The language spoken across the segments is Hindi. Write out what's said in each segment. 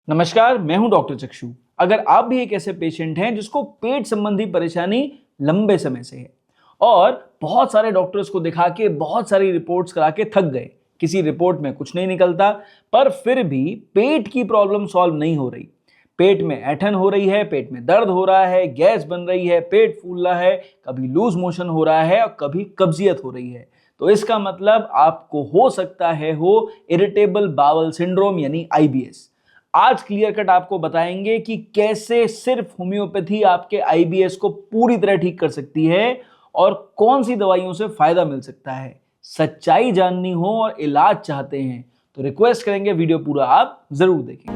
नमस्कार, मैं हूं डॉक्टर चक्षु। अगर आप भी एक ऐसे पेशेंट हैं जिसको पेट संबंधी परेशानी लंबे समय से है और बहुत सारे डॉक्टर्स को दिखा के बहुत सारी रिपोर्ट्स करा के थक गए, किसी रिपोर्ट में कुछ नहीं निकलता, पर फिर भी पेट की प्रॉब्लम सॉल्व नहीं हो रही। पेट में ऐंठन हो रही है, पेट में दर्द हो रहा है, गैस बन रही है, पेट फूल रहा है, कभी लूज मोशन हो रहा है और कभी कब्जियत हो रही है। तो इसका मतलब आपको हो सकता है इरिटेबल बावल सिंड्रोम यानी आईबीएस। आज क्लियर कट आपको बताएंगे कि कैसे सिर्फ होम्योपैथी आपके आईबीएस को पूरी तरह ठीक कर सकती है और कौन सी दवाइयों से फायदा मिल सकता है। सच्चाई जाननी हो और इलाज चाहते हैं तो रिक्वेस्ट करेंगे वीडियो पूरा आप जरूर देखें।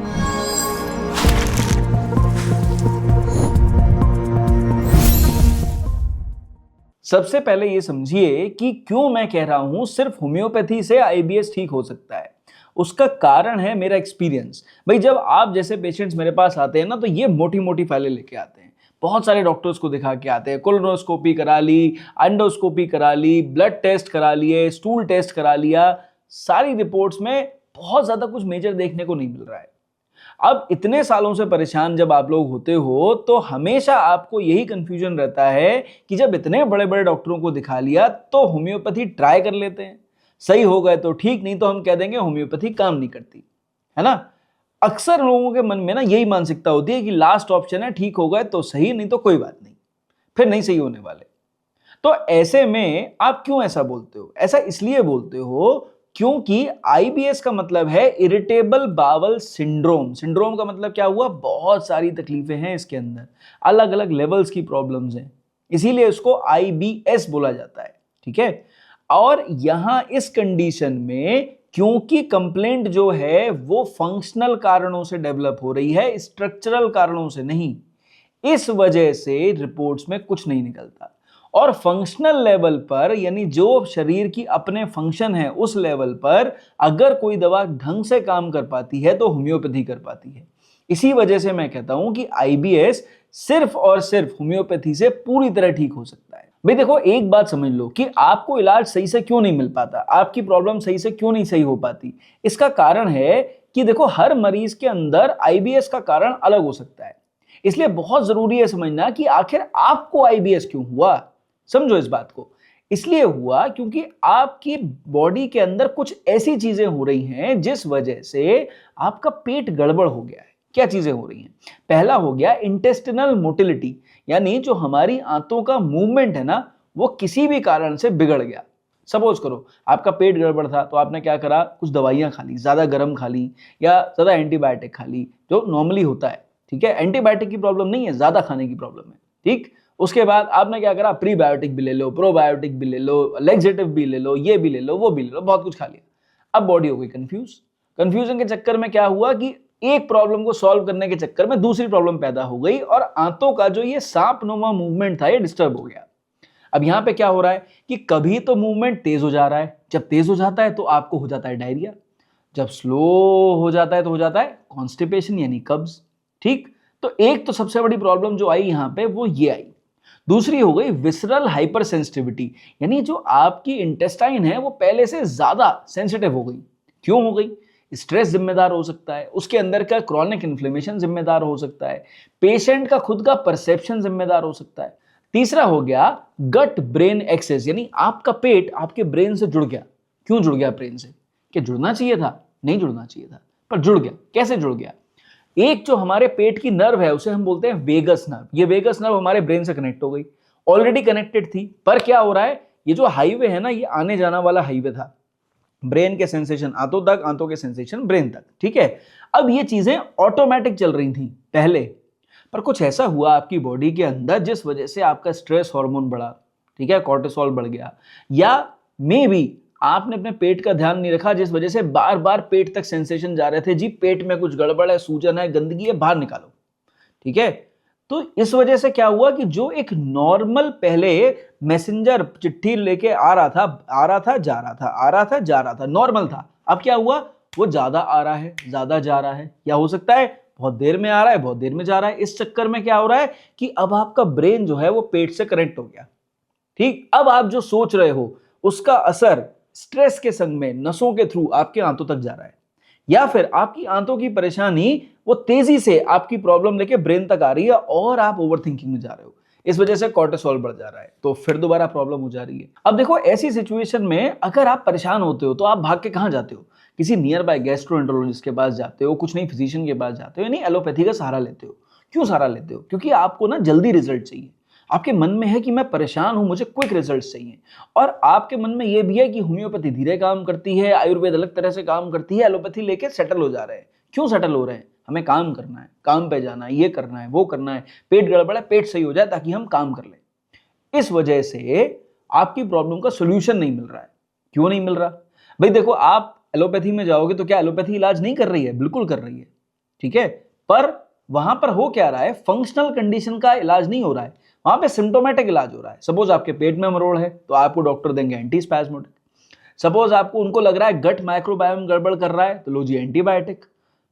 सबसे पहले ये समझिए कि क्यों मैं कह रहा हूं सिर्फ होम्योपैथी से आईबीएस ठीक हो सकता है। उसका कारण है मेरा एक्सपीरियंस। भाई, जब आप जैसे पेशेंट्स मेरे पास आते हैं ना, तो ये मोटी मोटी फाइलें लेके आते हैं, बहुत सारे डॉक्टर्स को दिखा के आते हैं, कोलोनोस्कोपी करा ली, एंडोस्कोपी करा ली, ब्लड टेस्ट करा लिए, स्टूल टेस्ट करा लिया, सारी रिपोर्ट्स में बहुत ज्यादा कुछ मेजर देखने को नहीं मिल रहा है। अब इतने सालों से परेशान जब आप लोग होते हो तो हमेशा आपको यही कंफ्यूजन रहता है कि जब इतने बड़े बड़े डॉक्टरों को दिखा लिया तो होम्योपैथी ट्राई कर लेते हैं, सही हो गए तो ठीक, नहीं तो हम कह देंगे होम्योपैथी काम नहीं करती, है ना। अक्सर लोगों के मन में ना यही मानसिकता होती है कि लास्ट ऑप्शन है, ठीक हो गए तो सही, नहीं तो कोई बात नहीं, फिर नहीं सही होने वाले। तो ऐसे में आप क्यों ऐसा बोलते हो? ऐसा इसलिए बोलते हो क्योंकि आईबीएस का मतलब है इरिटेबल बावल सिंड्रोम। सिंड्रोम का मतलब क्या हुआ? बहुत सारी तकलीफें हैं इसके अंदर, अलग अलग लेवल्स की प्रॉब्लम्स हैं, इसीलिए इसको आईबीएस बोला जाता है, ठीक है। और यहां इस कंडीशन में क्योंकि कंप्लेंट जो है वो फंक्शनल कारणों से डेवलप हो रही है, स्ट्रक्चरल कारणों से नहीं, इस वजह से रिपोर्ट्स में कुछ नहीं निकलता। और फंक्शनल लेवल पर, यानी जो शरीर की अपने फंक्शन है उस लेवल पर अगर कोई दवा ढंग से काम कर पाती है तो होम्योपैथी कर पाती है। इसी वजह से मैं कहता हूं कि आईबीएस सिर्फ और सिर्फ होम्योपैथी से पूरी तरह ठीक हो सकता है। भाई देखो, एक बात समझ लो कि आपको इलाज सही से क्यों नहीं मिल पाता, आपकी प्रॉब्लम सही से क्यों नहीं सही हो पाती। इसका कारण है कि देखो, हर मरीज के अंदर आईबीएस का कारण अलग हो सकता है, इसलिए बहुत जरूरी है समझना कि आखिर आपको आईबीएस क्यों हुआ। समझो इस बात को। इसलिए हुआ क्योंकि आपकी बॉडी के अंदर कुछ ऐसी चीजें हो रही हैं जिस वजह से आपका पेट गड़बड़ हो गया है। क्या चीजें हो रही हैं? पहला हो गया इंटेस्टिनल मोटिलिटी, यानी जो हमारी आंतों का मूवमेंट है ना, वो किसी भी कारण से बिगड़ गया। सपोज करो आपका पेट गड़बड़ था तो आपने क्या करा, कुछ दवाइयां खा ली, ज्यादा गर्म खा ली या ज्यादा एंटीबायोटिक खा ली, जो नॉर्मली होता है, ठीक है। एंटीबायोटिक की प्रॉब्लम नहीं है, ज्यादा खाने की प्रॉब्लम है, ठीक। उसके बाद आपने क्या करा, प्रीबायोटिक भी ले लो, प्रोबायोटिक भी ले लो, लेक्सेटिव भी ले लो, ये भी ले लो, वो भी ले लो, बहुत कुछ खा लिया। अब बॉडी हो गई कंफ्यूज। कंफ्यूजन के चक्कर में क्या हुआ कि एक प्रॉब्लम को सॉल्व करने के चक्कर में दूसरी प्रॉब्लम पैदा हो गई और आंतों का जो ये सांपनुमा मूवमेंट था ये डिस्टर्ब हो गया। अब यहां पे क्या हो रहा है कि कभी तो मूवमेंट तेज हो जा रहा है, जब तेज हो जाता है तो आपको हो जाता है डायरिया, जब स्लो हो जाता है तो हो जाता है कॉन्स्टिपेशन यानी कब्ज, ठीक। तो एक तो सबसे बड़ी प्रॉब्लम जो आई यहां पे वो ये आई। दूसरी हो गई विसरल हाइपर सेंसिटिविटी, यानी जो आपकी इंटेस्टाइन है वो पहले से ज्यादा सेंसिटिव हो गई। क्यों हो गई? स्ट्रेस जिम्मेदार हो सकता है, उसके अंदर का क्रॉनिक इन्फ्लेमेशन जिम्मेदार हो सकता है, पेशेंट का खुद का परसेप्शन जिम्मेदार हो सकता है। तीसरा हो गया गट ब्रेन एक्सेस, यानी आपका पेट आपके ब्रेन से जुड़ गया। क्यों जुड़ गया ब्रेन से? क्या जुड़ना चाहिए था? नहीं जुड़ना चाहिए था, पर जुड़ गया। कैसे जुड़ गया? एक जो हमारे पेट की नर्व है उसे हम बोलते हैं वेगस नर्व। ये वेगस नर्व हमारे ब्रेन से कनेक्ट हो गई, ऑलरेडी कनेक्टेड थी, पर क्या हो रहा है, ये जो हाईवे है ना, ये आने जाना वाला हाईवे था, ब्रेन के सेंसेशन आंतों तक, आंतों के सेंसेशन ब्रेन तक, ठीक है। अब ये चीजें ऑटोमेटिक चल रही थी पहले, पर कुछ ऐसा हुआ आपकी बॉडी के अंदर जिस वजह से आपका स्ट्रेस हार्मोन बढ़ा, ठीक है, कॉर्टिसोल बढ़ गया, या मे बी आपने अपने पेट का ध्यान नहीं रखा जिस वजह से बार बार पेट तक सेंसेशन जा रहे थे, जी पेट में कुछ गड़बड़ है, सूजन है, गंदगी है, बाहर निकालो, ठीक है। तो इस वजह से क्या हुआ कि जो एक नॉर्मल पहले मैसेंजर चिट्ठी लेके आ रहा था, आ रहा था, जा रहा था, आ रहा था, जा रहा था, नॉर्मल था, अब क्या हुआ, वो ज्यादा आ रहा है, ज्यादा जा रहा है, या हो सकता है बहुत देर में आ रहा है, बहुत देर में जा रहा है। इस चक्कर में क्या हो रहा है कि अब आपका ब्रेन जो है वो पेट से कनेक्ट हो गया, ठीक। अब आप जो सोच रहे हो उसका असर स्ट्रेस के संग में नसों के थ्रू आपके आंतों तक जा रहा है। या फिर आपकी आंतों की परेशानी वो तेजी से आपकी प्रॉब्लम लेके ब्रेन तक आ रही है और आप ओवरथिंकिंग में जा रहे हो, इस वजह से कॉर्टिसोल बढ़ जा रहा है, तो फिर दोबारा प्रॉब्लम हो जा रही है। अब देखो ऐसी सिचुएशन में अगर आप परेशान होते हो तो आप भाग के कहां जाते हो? किसी नियर बाय गैस्ट्रोएंटरोलॉजिस्ट के पास जाते हो, कुछ नहीं फिजिशियन के पास जाते हो, यानी एलोपैथी का सहारा लेते हो। क्यों सहारा लेते हो? क्योंकि आपको ना जल्दी रिजल्ट चाहिए। आपके मन में है कि मैं परेशान हूं, मुझे क्विक रिजल्ट चाहिए, और आपके मन में यह भी है कि होम्योपैथी धीरे काम करती है, आयुर्वेद अलग तरह से काम करती है, एलोपैथी लेके सेटल हो जा रहे हैं। क्यों सेटल हो रहे हैं? हमें काम करना है, काम पे जाना है, ये करना है, वो करना है, पेट गड़बड़ है, पेट सही हो जाए ताकि हम काम कर लें। इस वजह से आपकी प्रॉब्लम का सोल्यूशन नहीं मिल रहा है। क्यों नहीं मिल रहा? भाई देखो, आप एलोपैथी में जाओगे तो क्या एलोपैथी इलाज नहीं कर रही है? बिल्कुल कर रही है, ठीक है, पर वहां पर हो क्या रहा है? फंक्शनल कंडीशन का इलाज नहीं हो रहा है, वहां पे सिम्टोमेटिक इलाज हो रहा है। सपोज आपके पेट में मरोड़ है तो आपको डॉक्टर देंगे एंटीस्पैस्मोडिक। सपोज आपको उनको लग रहा है गट माइक्रोबायोम गड़बड़ कर रहा है तो लो जी एंटीबायोटिक,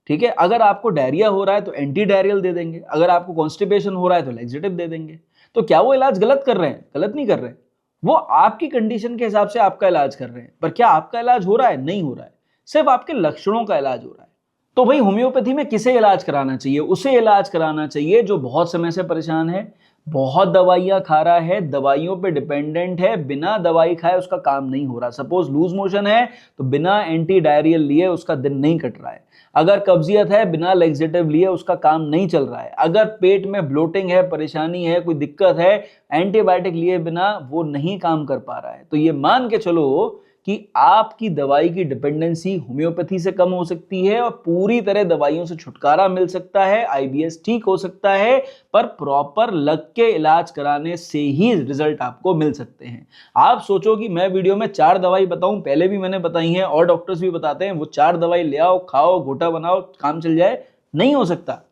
ठीक है। अगर आपको डायरिया हो रहा है तो एंटी डायरियल दे देंगे, अगर आपको कॉन्स्टिपेशन हो रहा है तो लैक्सेटिव दे देंगे। तो क्या वो इलाज गलत कर रहे हैं? गलत नहीं कर रहे, वो आपकी कंडीशन के हिसाब से आपका इलाज कर रहे हैं। पर क्या आपका इलाज हो रहा है? नहीं हो रहा है, सिर्फ आपके लक्षणों का इलाज हो रहा है। तो भाई होम्योपैथी में किसे इलाज कराना चाहिए? उसे इलाज कराना चाहिए जो बहुत समय से परेशान है, बहुत दवाइयां खा रहा है, दवाइयों पे डिपेंडेंट है, बिना दवाई खाए उसका काम नहीं हो रहा। सपोज लूज मोशन है तो बिना एंटी डायरियल लिए उसका दिन नहीं कट रहा है। अगर कब्जियत है, बिना लेक्सेटिव लिए उसका काम नहीं चल रहा है। अगर पेट में ब्लोटिंग है, परेशानी है, कोई दिक्कत है, एंटीबायोटिक लिए बिना वो नहीं काम कर पा रहा है। तो ये मान के चलो कि आपकी दवाई की डिपेंडेंसी होम्योपैथी से कम हो सकती है और पूरी तरह दवाइयों से छुटकारा मिल सकता है, आईबीएस ठीक हो सकता है, पर प्रॉपर लग के इलाज कराने से ही रिजल्ट आपको मिल सकते हैं। आप सोचो कि मैं वीडियो में 4 दवाई बताऊं, पहले भी मैंने बताई हैं और डॉक्टर्स भी बताते हैं, वो 4 दवाई ले आओ, खाओ, घोटा बनाओ, काम चल जाए। नहीं हो सकता।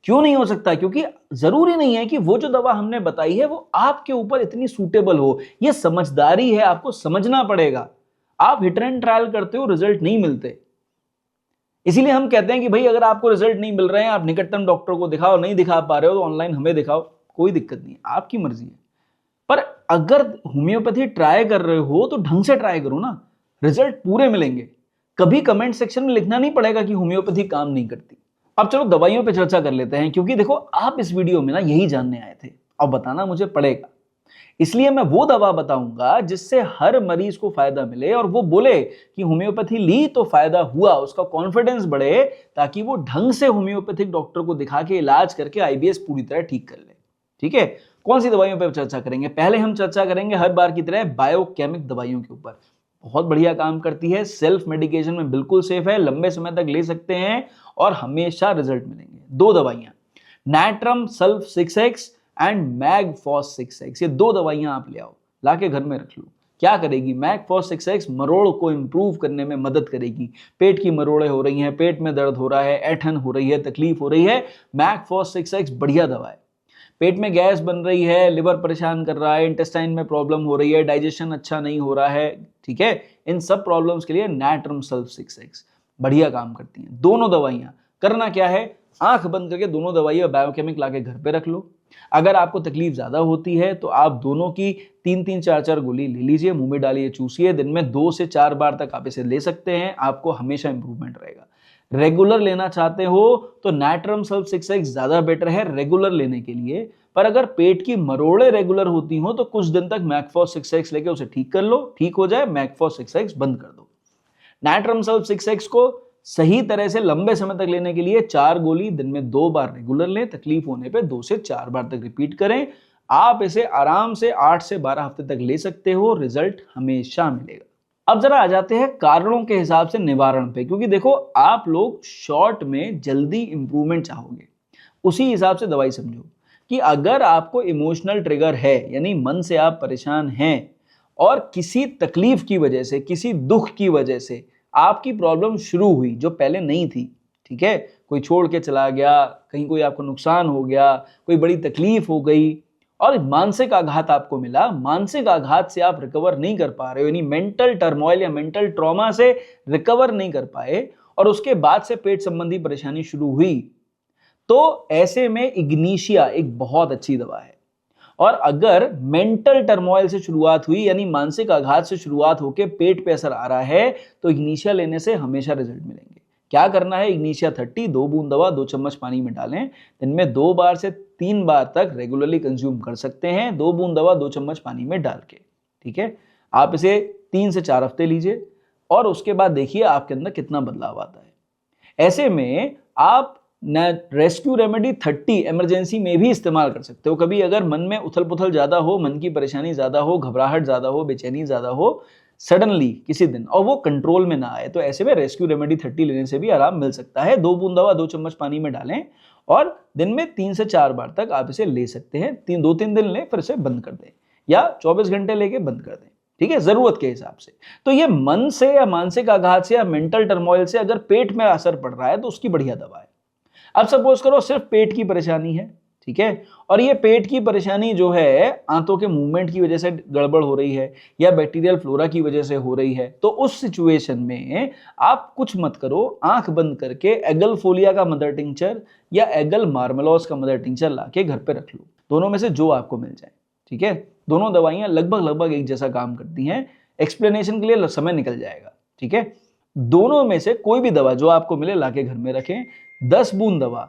क्यों नहीं हो सकता? क्योंकि जरूरी नहीं है कि वो जो दवा हमने बताई है वो आपके ऊपर इतनी सूटेबल हो। ये समझदारी है, आपको समझना पड़ेगा। आप हिट एंड ट्रायल करते हो, रिजल्ट नहीं मिलते। इसीलिए हम कहते हैं कि भाई अगर आपको रिजल्ट नहीं मिल रहे हैं, आप निकटतम डॉक्टर को दिखाओ, नहीं दिखा पा रहे हो तो ऑनलाइन हमें दिखाओ, कोई दिक्कत नहीं है, आपकी मर्जी है। पर अगर होम्योपैथी ट्राई कर रहे हो तो ढंग से ट्राई करो ना, रिजल्ट पूरे मिलेंगे। कभी कमेंट सेक्शन में लिखना नहीं पड़ेगा कि होम्योपैथी काम नहीं करती। अब चलो दवाइयों पे चर्चा कर लेते हैं, क्योंकि देखो आप इस वीडियो में ना यही जानने आए थे और बताना मुझे पड़ेगा। इसलिए मैं वो दवा बताऊंगा जिससे हर मरीज को फायदा मिले और वो बोले कि होम्योपैथी ली तो फायदा हुआ, उसका कॉन्फिडेंस बढ़े, ताकि वो ढंग से होम्योपैथिक डॉक्टर को दिखा के इलाज करके आईबीएस पूरी तरह ठीक कर ले। ठीक है, कौन सी दवाइयों पर चर्चा करेंगे? पहले हम चर्चा करेंगे हर बार की तरह बायोकेमिक दवाइयों के ऊपर। बहुत बढ़िया काम करती है, सेल्फ मेडिकेशन में बिल्कुल सेफ है, लंबे समय तक ले सकते हैं और हमेशा रिजल्ट मिलेंगे। 2 दवाइयां, natrum sulph 6x and मैगफॉस 6x, ये 2 दवाइयां आप ले आओ, लाके घर में रख लो। क्या करेगी? मैगफॉस 6x मरोड़ को इंप्रूव करने में मदद करेगी। पेट की मरोड़े हो रही हैं, पेट में दर्द हो रहा है, ऐठन हो रही है, तकलीफ हो रही है, मैगफॉस 6x बढ़िया दवा है। पेट में गैस बन रही है, लिवर परेशान कर रहा है, इंटेस्टाइन में प्रॉब्लम हो रही है, डाइजेशन अच्छा नहीं हो रहा है, ठीक है, इन सब प्रॉब्लम्स के लिए नैट्रम सल्फ 6x बढ़िया काम करती हैं। दोनों दवाइयां, करना क्या है, आंख बंद करके दोनों दवाइयां बायोकेमिक लाके घर पे रख लो। अगर आपको तकलीफ ज्यादा होती है तो आप दोनों की 3-3, 4-4 गोली ले लीजिए, मुंह में डालिए, चूसिए, दिन में 2 से 4 बार तक आप इसे ले सकते हैं, आपको हमेशा इंप्रूवमेंट रहेगा। रेगुलर लेना चाहते हो तो नैट्रम सल्फ 6x ज्यादा बेटर है रेगुलर लेने के लिए। पर अगर पेट की मरोड़े रेगुलर होती हो तो कुछ दिन तक मैगफॉस 6x लेके उसे ठीक कर लो, ठीक हो जाए मैगफॉस 6x बंद कर दो। नैट्रम सल्फ 6x को सही तरह से लंबे समय तक लेने के लिए 4 गोली दिन में 2 बार रेगुलर लें, तकलीफ होने पे 2 से 4 बार तक रिपीट करें। आप इसे आराम से 8 से 12 हफ्ते तक ले सकते हो, रिजल्ट हमेशा मिलेगा। अब जरा आ जाते हैं कारणों के हिसाब से निवारण पे, क्योंकि देखो आप लोग शॉर्ट में जल्दी इंप्रूवमेंट चाहोगे, उसी हिसाब से दवाई समझो कि अगर आपको इमोशनल ट्रिगर है, यानी मन से आप परेशान हैं और किसी तकलीफ की वजह से, किसी दुख की वजह से आपकी प्रॉब्लम शुरू हुई जो पहले नहीं थी, ठीक है, कोई छोड़ के चला गया, कहीं कोई आपको नुकसान हो गया, कोई बड़ी तकलीफ हो गई और मानसिक आघात आपको मिला, मानसिक आघात से आप रिकवर नहीं कर पा रहे हो, यानी मेंटल टर्मोइल या मेंटल ट्रॉमा से रिकवर नहीं कर पाए और उसके बाद से पेट संबंधी परेशानी शुरू हुई, तो ऐसे में इग्निशिया एक बहुत अच्छी दवा है। और अगर मेंटल टर्मोइल से शुरुआत हुई, यानी मानसिक आघात से शुरुआत होकर पेट पे असर आ रहा है, तो इग्निशिया लेने से हमेशा रिजल्ट मिलेंगे। क्या करना है, इग्निशिया 30 2 बूंद दवा 2 चम्मच पानी में डालें, दिन में 2 बार से 3 बार तक रेगुलरली कंज्यूम कर सकते हैं, 2 बूंद दवा 2 चम्मच पानी में डाल के। ठीक है, आप इसे 3 से 4 हफ्ते लीजिए और उसके बाद देखिए आपके अंदर कितना बदलाव आता है। ऐसे में आप रेस्क्यू रेमेडी 30 इमरजेंसी में भी इस्तेमाल कर सकते हो। कभी अगर मन में उथल पुथल ज्यादा हो, मन की परेशानी ज्यादा हो, घबराहट ज्यादा हो, बेचैनी ज्यादा हो सडनली किसी दिन और वो कंट्रोल में ना आए, तो ऐसे में रेस्क्यू रेमेडी 30 लेने से भी आराम मिल सकता है। 2 बूंद दवा 2 चम्मच पानी में डालें और दिन में 3 से 4 बार तक आप इसे ले सकते हैं। 2-3 दिन लें फिर इसे बंद कर दें या 24 घंटे लेके बंद कर दें। ठीक है, जरूरत के हिसाब से। तो ये मन से या मानसिक आघात से या मेंटल टर्मोइल से अगर पेट में असर पड़ रहा है तो उसकी बढ़िया दवा है। अब सपोज करो सिर्फ पेट की परेशानी है, ठीक है, और ये पेट की परेशानी जो है आंतों के मूवमेंट की वजह से गड़बड़ हो रही है या बैक्टीरियल फ्लोरा की वजह से हो रही है, तो उस सिचुएशन में आप कुछ मत करो, आंख बंद करके एगल फोलिया का मदर टिंचर या एगल मार्मेलोस का मदर टिंचर लाके घर पे रख लो। दोनों में से जो आपको मिल जाए। ठीक है, दोनों दवाइयां लगभग एक जैसा काम करती हैं। एक्सप्लेनेशन के लिए समय निकल जाएगा। ठीक है, दोनों में से कोई भी दवा जो आपको मिले लाके घर में रखें। 10 बूंद दवा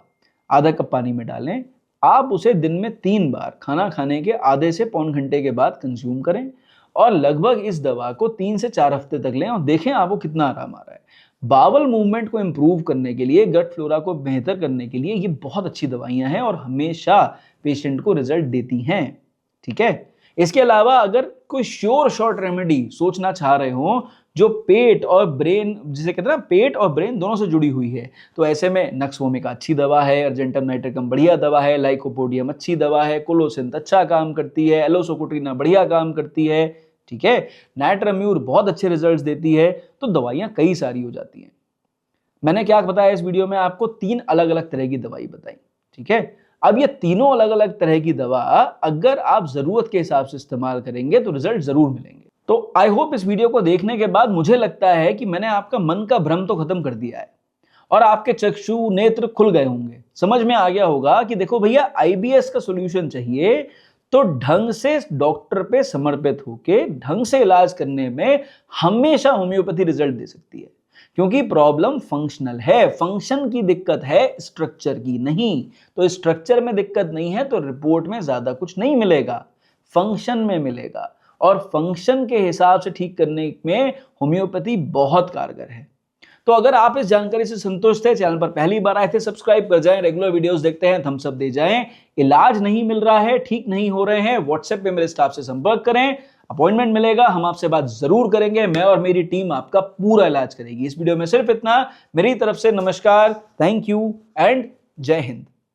आधा कप पानी में डालें, आप उसे दिन में 3 बार खाना खाने के आधे से पौन घंटे के बाद कंज्यूम करें और लगभग इस दवा को 3 से 4 हफ्ते तक लें और देखें आपको कितना आराम आ रहा है। बावल मूवमेंट को इंप्रूव करने के लिए, गट फ्लोरा को बेहतर करने के लिए ये बहुत अच्छी दवाइयां हैं और हमेशा पेशेंट को रिजल्ट देती हैं। ठीक है, इसके अलावा अगर कोई श्योर शॉर्ट रेमेडी सोचना चाह रहे हो जो पेट और ब्रेन, जिसे कहते हैं ना पेट और ब्रेन दोनों से जुड़ी हुई है, तो ऐसे में नक्सवोमिका अच्छी दवा है, अर्जेंटम नाइट्रिकम बढ़िया दवा है, लाइकोपोडियम अच्छी दवा है, कोलोसिंथ अच्छा काम करती है, एलोसोकोट्रिना बढ़िया काम करती है। ठीक है, नाइट्राम्यूर बहुत अच्छे रिजल्ट्स देती है। तो दवाइयां कई सारी हो जाती हैं। मैंने क्या बताया इस वीडियो में, आपको 3 अलग अलग तरह की दवाई बताई। ठीक है, अब ये तीनों अलग अलग तरह की दवा अगर आप जरूरत के हिसाब से इस्तेमाल करेंगे तो रिजल्ट जरूर मिलेंगे। तो आई होप इस वीडियो को देखने के बाद मुझे लगता है कि मैंने आपका मन का भ्रम तो खत्म कर दिया है और आपके चक्षु नेत्र खुल गए होंगे। समझ में आ गया होगा कि देखो भैया, आईबीएस का सॉल्यूशन चाहिए तो ढंग से डॉक्टर पे समर्पित होके ढंग से इलाज करने में हमेशा होम्योपैथी रिजल्ट दे सकती है, क्योंकि प्रॉब्लम फंक्शनल है, फंक्शन की दिक्कत है, स्ट्रक्चर की नहीं। तो स्ट्रक्चर में दिक्कत नहीं है तो रिपोर्ट में ज्यादा कुछ नहीं मिलेगा, फंक्शन में मिलेगा और फंक्शन के हिसाब से ठीक करने में होम्योपैथी बहुत कारगर है। तो अगर आप इस जानकारी से संतुष्ट थे, चैनल पर पहली बार आए थे, सब्सक्राइब कर जाएं, रेगुलर वीडियोस देखते हैं, थम्स अप दे जाएं। इलाज नहीं मिल रहा है, ठीक नहीं हो रहे हैं, व्हाट्सएप पे मेरे स्टाफ से संपर्क करें, अपॉइंटमेंट मिलेगा, हम आपसे बात जरूर करेंगे। मैं और मेरी टीम आपका पूरा इलाज करेगी। इस वीडियो में सिर्फ इतना। मेरी तरफ से नमस्कार, थैंक यू एंड जय हिंद।